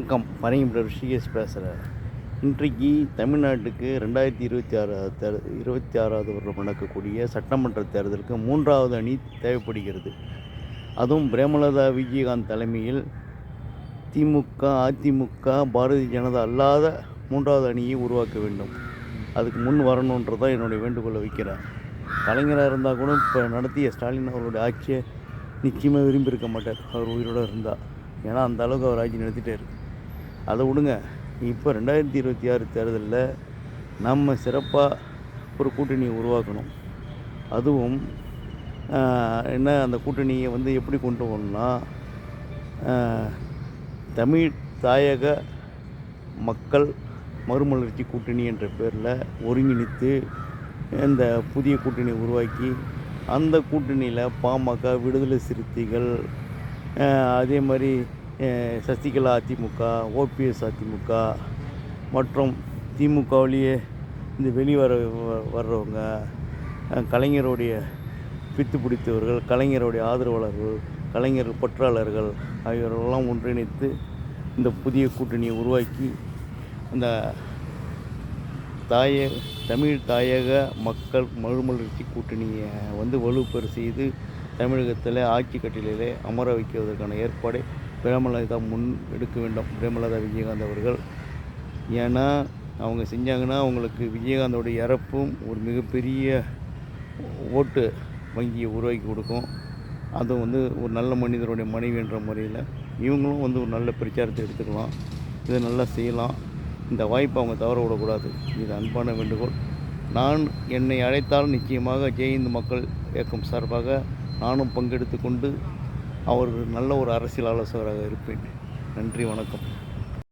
வணக்கம். பனையம்புரம் ரிஷிகேஷ் பேசுகிறேன். இன்றைக்கு தமிழ்நாட்டுக்கு 2026வது வருடம் நடக்கக்கூடிய சட்டமன்ற தேர்தலுக்கு 3வது அணி தேவைப்படுகிறது. அதுவும் பிரேமலதா விஜயகாந்த் தலைமையில் திமுக, அதிமுக, பாரதிய ஜனதா அல்லாத 3வது அணியை உருவாக்க வேண்டும். அதுக்கு முன் வரணுன்றது தான் என்னுடைய வேண்டுகோளை வைக்கிறேன். கலைஞராக இருந்தால் கூட இப்போ நடத்திய ஸ்டாலின் அவர்களுடைய ஆட்சியை நிச்சயமாக விரும்பியிருக்க மாட்டார் அவர் உயிரோடு இருந்தால். ஏன்னா அந்த அளவுக்கு அவர் ஆட்சி நடத்திட்டார். அதை விடுங்க. இப்போ 2026 தேர்தலில் நம்ம சிறப்பாக ஒரு கூட்டணியை உருவாக்கணும். அதுவும் என்ன, அந்த கூட்டணியை எப்படி கொண்டு போகணும்னா, தமிழ் தாயக மக்கள் மறுமலர்ச்சி கூட்டணி என்ற பேரில் ஒருங்கிணைத்து இந்த புதிய கூட்டணியை உருவாக்கி, அந்த கூட்டணியில் பாமக, விடுதலை சிறுத்தைகள், அதே மாதிரி சசிகலா அதிமுக, ஓபிஎஸ் அதிமுக மற்றும் திமுகவிலேயே இந்த வர்றவங்க, கலைஞருடைய பித்து பிடித்தவர்கள், கலைஞருடைய ஆதரவாளர்கள், கலைஞர் பற்றாளர்கள் ஆகியோரெல்லாம் ஒன்றிணைத்து இந்த புதிய கூட்டணியை உருவாக்கி அந்த தமிழ் தாயக மக்கள் மறுமலர்ச்சி கூட்டணியை வலுப்பெற செய்து தமிழகத்தில் ஆட்சி கட்டிலே அமர வைக்கிறதுக்கான ஏற்பாடை பிரேமலதா முன் எடுக்க வேண்டும். பிரேமலதா விஜயகாந்த் அவர்கள். ஏன்னா அவங்க செஞ்சாங்கன்னா அவங்களுக்கு விஜயகாந்தோடைய இறப்பும் ஒரு மிகப்பெரிய ஓட்டு வங்கியை உருவாக்கி கொடுக்கும். அதுவும் ஒரு நல்ல மனிதருடைய மனைவி என்ற முறையில் இவங்களும் ஒரு நல்ல பிரச்சாரத்தை எடுத்துக்கலாம். இதை நல்லா செய்யலாம். இந்த வாய்ப்பை அவங்க தவற விடக்கூடாது. இது அன்பான வேண்டுகோள். என்னை அழைத்தால் நிச்சயமாக ஜெயஹிந்த் மக்கள் இயக்கம் சார்பாக நானும் பங்கெடுத்து கொண்டு அவர்கள் நல்ல ஒரு அரசியல் ஆலோசகராக இருப்பேன். நன்றி, வணக்கம்.